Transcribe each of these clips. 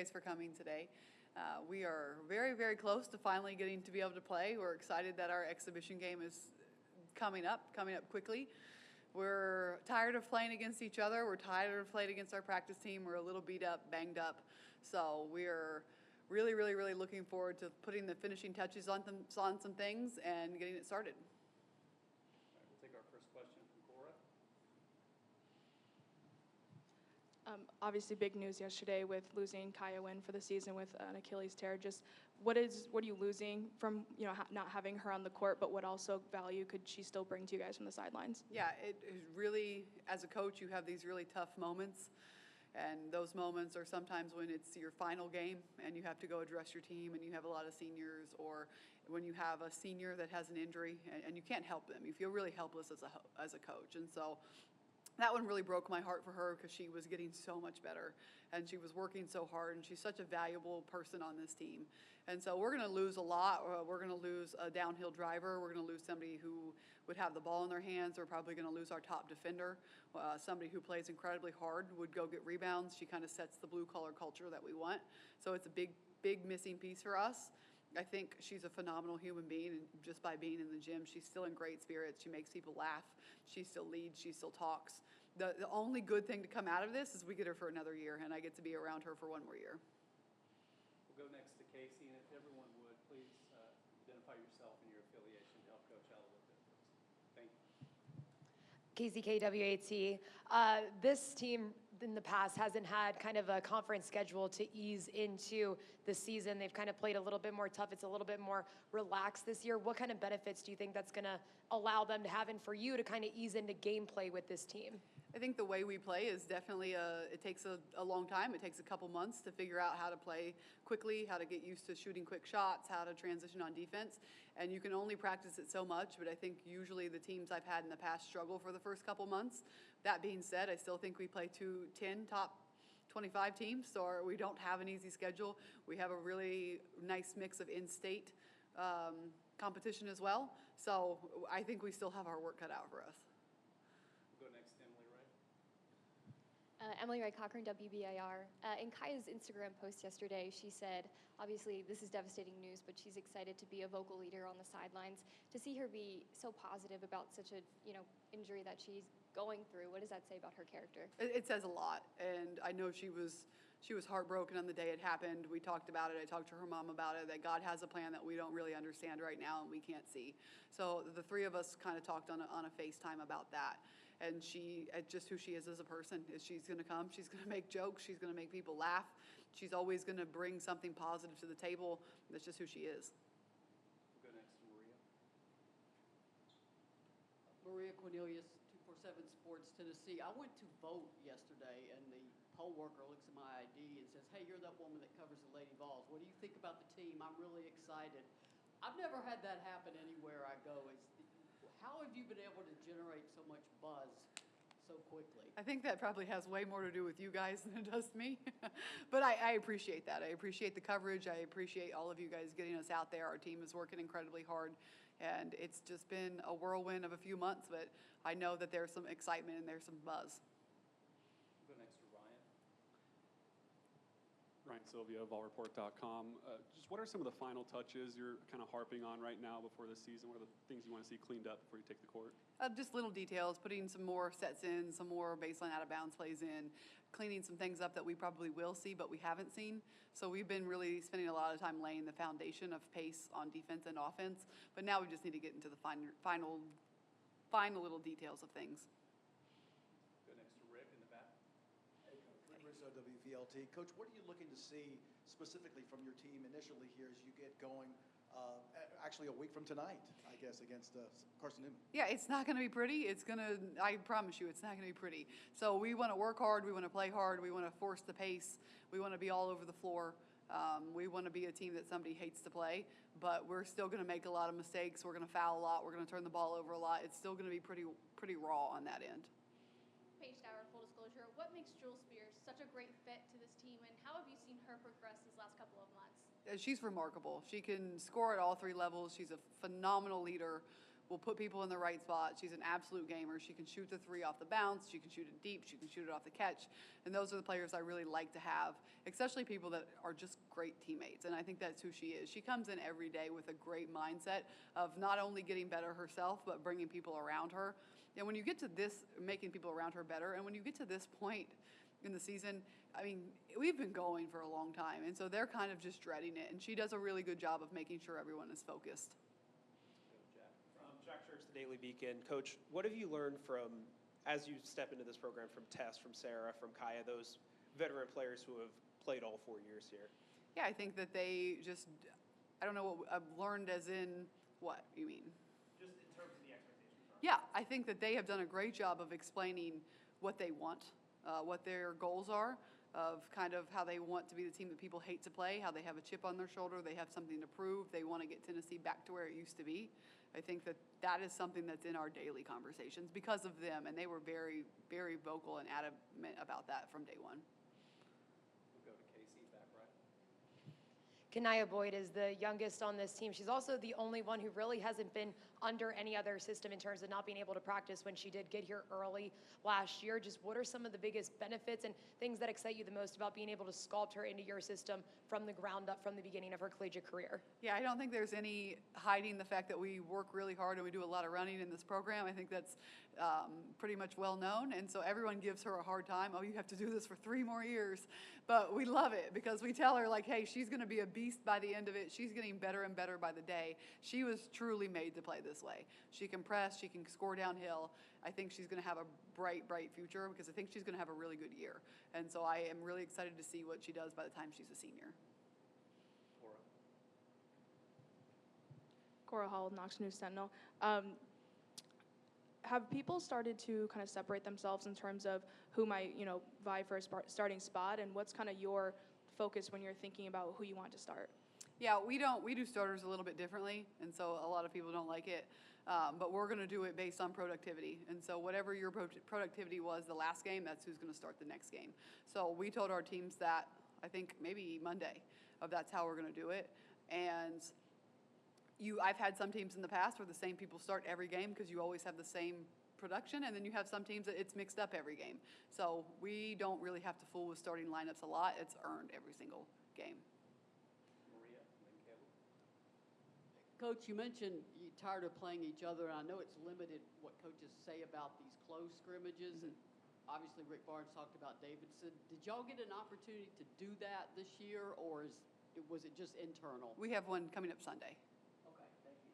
guys for coming today. We are very, very close to finally getting to be able to play. We're excited that our exhibition game is coming up quickly. We're tired of playing against each other. We're tired of playing against our practice team. We're a little beat up, banged up. So we're really, really, really looking forward to putting the finishing touches on some things and getting it started. All right, we'll take our first question from Cora. Obviously, big news yesterday with losing Kaya Wynn for the season with an Achilles tear. Just what are you losing from not having her on the court, but what also value could she still bring to you guys from the sidelines? Yeah, it is really, as a coach, you have these really tough moments. And those moments are sometimes when it's your final game and you have to go address your team and you have a lot of seniors, or when you have a senior that has an injury and you can't help them. You feel really helpless as a coach. And so that one really broke my heart for her because she was getting so much better and she was working so hard, and she's such a valuable person on this team. And so we're going to lose a lot. We're going to lose a downhill driver. We're going to lose somebody who would have the ball in their hands. We're probably going to lose our top defender, somebody who plays incredibly hard, would go get rebounds. She kind of sets the blue-collar culture that we want. So it's a big, big missing piece for us. I think she's a phenomenal human being, and just by being in the gym, she's still in great spirits. She makes people laugh. She still leads. She still talks. The only good thing to come out of this is we get her for another year, and I get to be around her for one more year. We'll go next to Casey, and if everyone would, please identify yourself and your affiliation to help Coach out a little bit. Thank you. Casey, KWAT. This team in the past hasn't had kind of a conference schedule to ease into the season. They've kind of played a little bit more tough. It's a little bit more relaxed this year. What kind of benefits do you think that's going to allow them to have, and for you to kind of ease into gameplay with this team? I think the way we play is definitely it takes a long time. It takes a couple months to figure out how to play quickly, how to get used to shooting quick shots, how to transition on defense. And you can only practice it so much, but I think usually the teams I've had in the past struggle for the first couple months. That being said, I still think we play 10 top 25 teams, so we don't have an easy schedule. We have a really nice mix of in-state competition as well. So I think we still have our work cut out for us. We'll go next to Emily Wright. Emily Wright Cochran, WBIR. In Kaya's Instagram post yesterday, she said, obviously this is devastating news, but she's excited to be a vocal leader on the sidelines. To see her be so positive about such a injury that she's going through, what does that say about her character? It says a lot, and I know she was heartbroken on the day it happened. We talked about it. I talked to her mom about it, that God has a plan that we don't really understand right now and we can't see. So the three of us kind of talked on a FaceTime about that. And just who she is as a person, is she's going to come, she's going to make jokes, she's going to make people laugh. She's always going to bring something positive to the table. That's just who she is. We'll go next to Maria. Maria Cornelius, 247 Sports, Tennessee. I went to vote yesterday, and the poll worker looks at my ID and says, hey, you're that woman that covers the Lady Vols. What do you think about the team? I'm really excited. I've never had that happen anywhere I go. How have you been able to generate so much buzz so quickly? I think that probably has way more to do with you guys than it does me. But I appreciate that. I appreciate the coverage. I appreciate all of you guys getting us out there. Our team is working incredibly hard, and it's just been a whirlwind of a few months, but I know that there's some excitement and there's some buzz. We'll go next to Ryan. Ryan Sylvia, volreport.com. Just what are some of the final touches you're kind of harping on right now before the season? What are the things you want to see cleaned up before you take the court? Just little details, putting some more sets in, some more baseline out of bounds plays in, cleaning some things up that we probably will see but we haven't seen. So we've been really spending a lot of time laying the foundation of pace on defense and offense, but now we just need to get into the final little details of things. Go next to Rick in the back. Rick Rizzo, WVLT. Coach, what are you looking to see specifically from your team initially here as you get going, actually a week from tonight, I guess, against Carson Newman? Yeah, it's not going to be pretty. I promise you, it's not going to be pretty. So we want to work hard. We want to play hard. We want to force the pace. We want to be all over the floor. We want to be a team that somebody hates to play, but we're still going to make a lot of mistakes. We're going to foul a lot. We're going to turn the ball over a lot. It's still going to be pretty raw on that end. Paige Doward, full disclosure, what makes Jules Spears such a great fit to this team, and how have you seen her progress these last couple of months? She's remarkable. She can score at all three levels. She's a phenomenal leader. will put people in the right spot. She's an absolute gamer. She can shoot the three off the bounce. She can shoot it deep. She can shoot it off the catch. And those are the players I really like to have, especially people that are just great teammates. And I think that's who she is. She comes in every day with a great mindset of not only getting better herself, but bringing people around her. And when you get to this, making people around her better, and when you get to this point in the season, I mean, we've been going for a long time, and so they're kind of just dreading it. And she does a really good job of making sure everyone is focused. Jack Church, the Daily Beacon. Coach, what have you learned from, as you step into this program, from Tess, from Sarah, from Kaya, those veteran players who have played all 4 years here? Yeah, I think that they just, I don't know what I've learned as in, what you mean? Just in terms of the expectations. Yeah, I think that they have done a great job of explaining what they want, what their goals are, of kind of how they want to be the team that people hate to play, how they have a chip on their shoulder, they have something to prove, they want to get Tennessee back to where it used to be. I think that that is something that's in our daily conversations because of them, and they were very, very vocal and adamant about that from day one. We'll go to Casey, back right. Kanaya Boyd is the youngest on this team. She's also the only one who really hasn't been under any other system in terms of not being able to practice when she did get here early last year. Just what are some of the biggest benefits and things that excite you the most about being able to sculpt her into your system from the ground up from the beginning of her collegiate career? Yeah, I don't think there's any hiding the fact that we work really hard and we do a lot of running in this program. I think that's pretty much well known, and so everyone gives her a hard time. Oh, you have to do this for 3 more years. But we love it because we tell her, like, hey, she's going to be a beast by the end of it. She's getting better and better by the day. She was truly made to play this way. She can press, she can score downhill. I think she's going to have a bright, bright future because I think she's going to have a really good year. And so I am really excited to see what she does by the time she's a senior. Cora Hall, Knox News Sentinel. Have people started to kind of separate themselves in terms of who might, vie for a starting spot, and what's kind of your focus when you're thinking about who you want to start? Yeah, we do starters a little bit differently, and so a lot of people don't like it. But we're going to do it based on productivity. And so whatever your productivity was the last game, that's who's going to start the next game. So we told our teams that, I think maybe Monday, that's how we're going to do it. And I've had some teams in the past where the same people start every game because you always have the same production, and then you have some teams that it's mixed up every game. So we don't really have to fool with starting lineups a lot. It's earned every single game. Maria, and then Caleb. Coach, you mentioned you're tired of playing each other, and I know it's limited what coaches say about these close scrimmages. And obviously, Rick Barnes talked about Davidson. Did y'all get an opportunity to do that this year, or was it just internal? We have one coming up Sunday. Okay, thank you.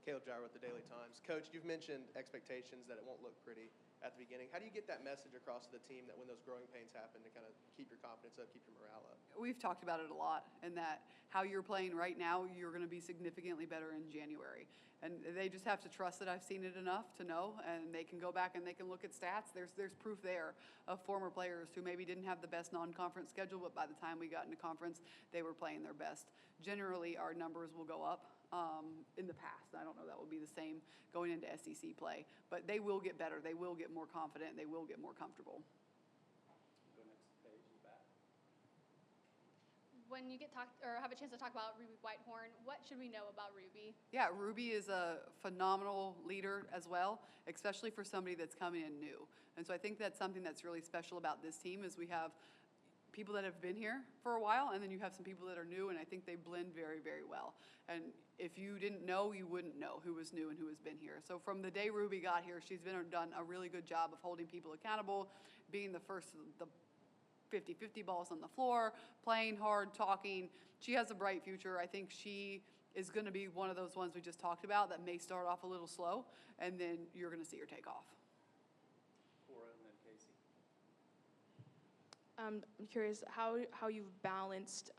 Caleb Gyro with the Daily Times. Coach, you've mentioned expectations that it won't look pretty at the beginning. How do you get that message across to the team that when those growing pains happen to kind of keep your confidence up, keep your morale up? We've talked about it a lot, and that how you're playing right now, you're going to be significantly better in January. And they just have to trust that I've seen it enough to know, and they can go back and they can look at stats. There's proof there of former players who maybe didn't have the best non-conference schedule, but by the time we got into conference, they were playing their best. Generally, our numbers will go up. In the past, I don't know that will be the same going into SEC play, but they will get better. They will get more confident. They will get more comfortable. We'll go next page in the back. When you have a chance to talk about Ruby Whitehorn, what should we know about Ruby? Yeah, Ruby is a phenomenal leader as well, especially for somebody that's coming in new. And so I think that's something that's really special about this team is we have people that have been here for a while, and then you have some people that are new, and I think they blend very, very well. And if you didn't know, you wouldn't know who was new and who has been here. So from the day Ruby got here, she's done a really good job of holding people accountable, being the first, the 50-50 balls on the floor, playing hard, talking. She has a bright future. I think she is going to be one of those ones we just talked about that may start off a little slow, and then you're going to see her take off. Cora, and then Casey. I'm curious how you've balanced,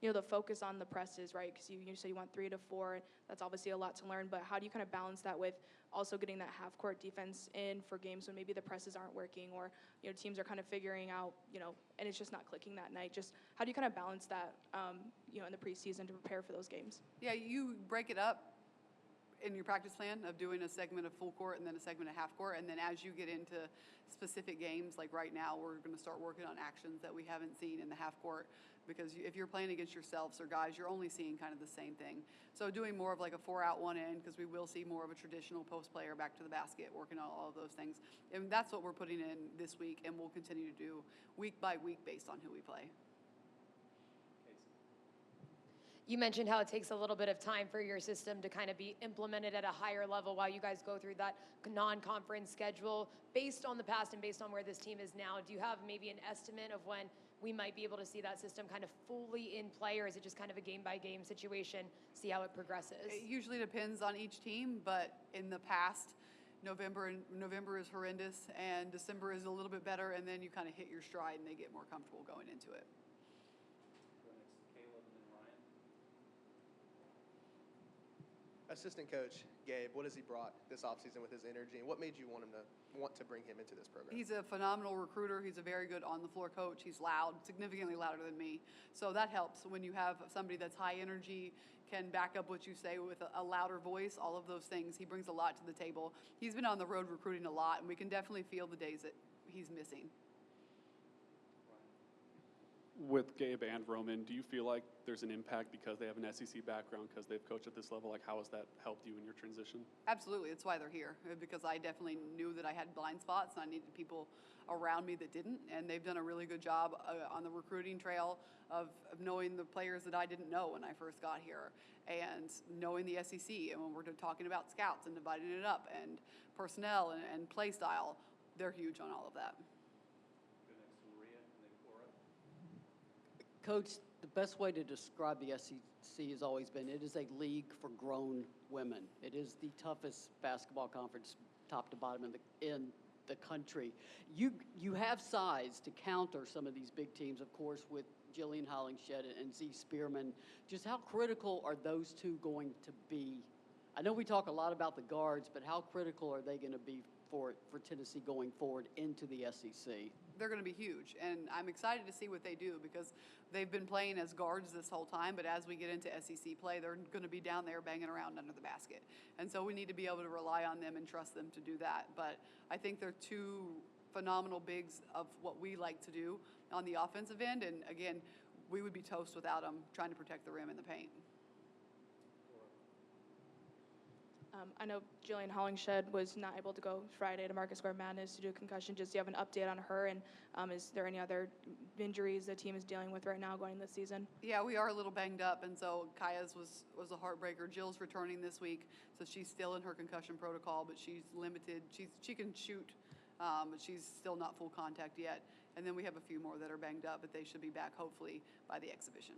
the focus on the presses, right? Because you say you want 3 to 4. That's obviously a lot to learn, but how do you kind of balance that with also getting that half-court defense in for games when maybe the presses aren't working or, teams are kind of figuring out, and it's just not clicking that night? Just how do you kind of balance that, in the preseason to prepare for those games? Yeah, you break it up in your practice plan of doing a segment of full court and then a segment of half court. And then as you get into specific games, like right now, we're going to start working on actions that we haven't seen in the half court. Because if you're playing against yourselves or guys, you're only seeing kind of the same thing. So doing more of like a 4-out, 1-in, because we will see more of a traditional post player back to the basket, working on all of those things. And that's what we're putting in this week, and we'll continue to do week by week based on who we play. You mentioned how it takes a little bit of time for your system to kind of be implemented at a higher level while you guys go through that non-conference schedule. Based on the past and based on where this team is now, do you have maybe an estimate of when we might be able to see that system kind of fully in play, or is it just kind of a game-by-game situation, see how it progresses? It usually depends on each team, but in the past, November is horrendous, and December is a little bit better, and then you kind of hit your stride and they get more comfortable going into it. Go next to Caleb and then Ryan. Assistant coach Gabe, what has he brought this offseason with his energy, and what made you want to bring him into this program? He's a phenomenal recruiter. He's a very good on-the-floor coach. He's loud, significantly louder than me. So that helps when you have somebody that's high energy, can back up what you say with a louder voice, all of those things. He brings a lot to the table. He's been on the road recruiting a lot, and we can definitely feel the days that he's missing. With Gabe and Roman, do you feel like there's an impact because they have an SEC background, because they've coached at this level? Like, how has that helped you in your transition? Absolutely. That's why they're here, because I definitely knew that I had blind spots and I needed people around me that didn't. And they've done a really good job on the recruiting trail of knowing the players that I didn't know when I first got here, and knowing the SEC. And when we're talking about scouts and dividing it up and personnel and play style, they're huge on all of that. Go next to Maria and then Cora. Coach, the best way to describe the SEC has always been it is a league for grown women. It is the toughest basketball conference, top to bottom, in the country. You have size to counter some of these big teams, of course, with Jillian Hollingshed and Z Spearman. Just how critical are those two going to be? I know we talk a lot about the guards, but how critical are they going to be for Tennessee going forward into the SEC? They're going to be huge, and I'm excited to see what they do because they've been playing as guards this whole time, but as we get into SEC play, they're going to be down there banging around under the basket. And so we need to be able to rely on them and trust them to do that. But I think they're two phenomenal bigs of what we like to do on the offensive end, and again, we would be toast without them trying to protect the rim and the paint. I know Jillian Hollingshed was not able to go Friday to Market Square Madness to do a concussion. Just do you have an update on her? And is there any other injuries the team is dealing with right now going into the season? Yeah, we are a little banged up, and so Kaya's was a heartbreaker. Jill's returning this week, so she's still in her concussion protocol, but she's limited. She can shoot, but she's still not full contact yet. And then we have a few more that are banged up, but they should be back hopefully by the exhibition.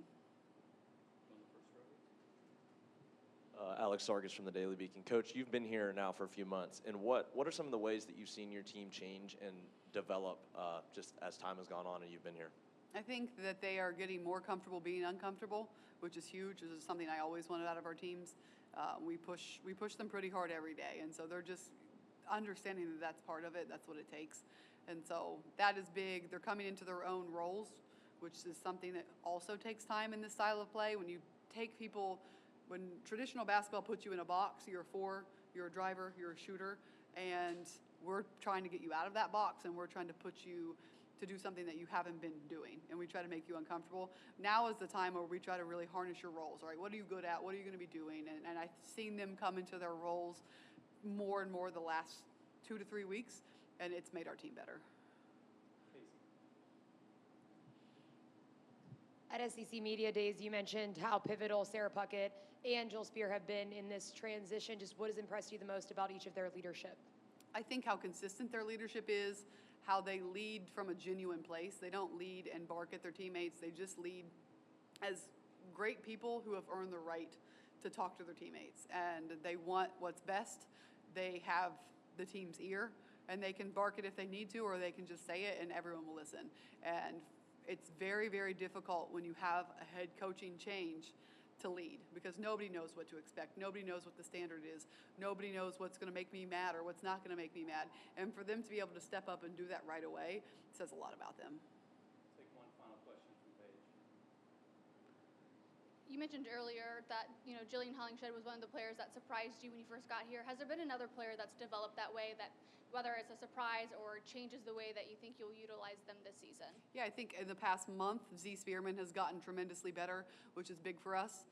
Alex Sargis from the Daily Beacon. Coach, you've been here now for a few months, and what are some of the ways that you've seen your team change and develop just as time has gone on and you've been here? I think that they are getting more comfortable being uncomfortable, which is huge. This is something I always wanted out of our teams. We push them pretty hard every day, and so they're just understanding that that's part of it. That's what it takes, and so that is big. They're coming into their own roles, which is something that also takes time in this style of play. When you take people. When traditional basketball puts you in a box, you're a 4, you're a driver, you're a shooter, and we're trying to get you out of that box, and we're trying to put you to do something that you haven't been doing, and we try to make you uncomfortable. Now is the time where we try to really harness your roles, all right? What are you good at? What are you going to be doing? And I've seen them come into their roles more and more the last 2 to 3 weeks, and it's made our team better. At SEC Media Days, you mentioned how pivotal Sarah Puckett and Jill Spear have been in this transition. Just what has impressed you the most about each of their leadership? I think how consistent their leadership is, how they lead from a genuine place. They don't lead and bark at their teammates. They just lead as great people who have earned the right to talk to their teammates. And they want what's best. They have the team's ear, and they can bark it if they need to, or they can just say it and everyone will listen. And it's very, very difficult when you have a head coaching change to lead, because nobody knows what to expect. Nobody knows what the standard is. Nobody knows what's going to make me mad or what's not going to make me mad. And for them to be able to step up and do that right away says a lot about them. Take one final question from Paige. you mentioned earlier that, Jillian Hollingshed was one of the players that surprised you when you first got here. Has there been another player that's developed that way, that whether it's a surprise or changes the way that you think you'll utilize them this season? Yeah, I think in the past month, Z Spearman has gotten tremendously better, which is big for us.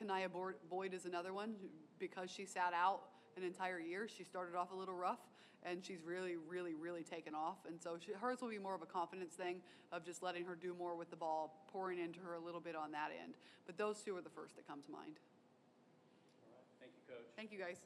Kanaya Boyd is another one because she sat out an entire year. She started off a little rough, and she's really, really, really taken off. And so hers will be more of a confidence thing of just letting her do more with the ball, pouring into her a little bit on that end. But those two are the first that come to mind. All right. Thank you, Coach. Thank you, guys.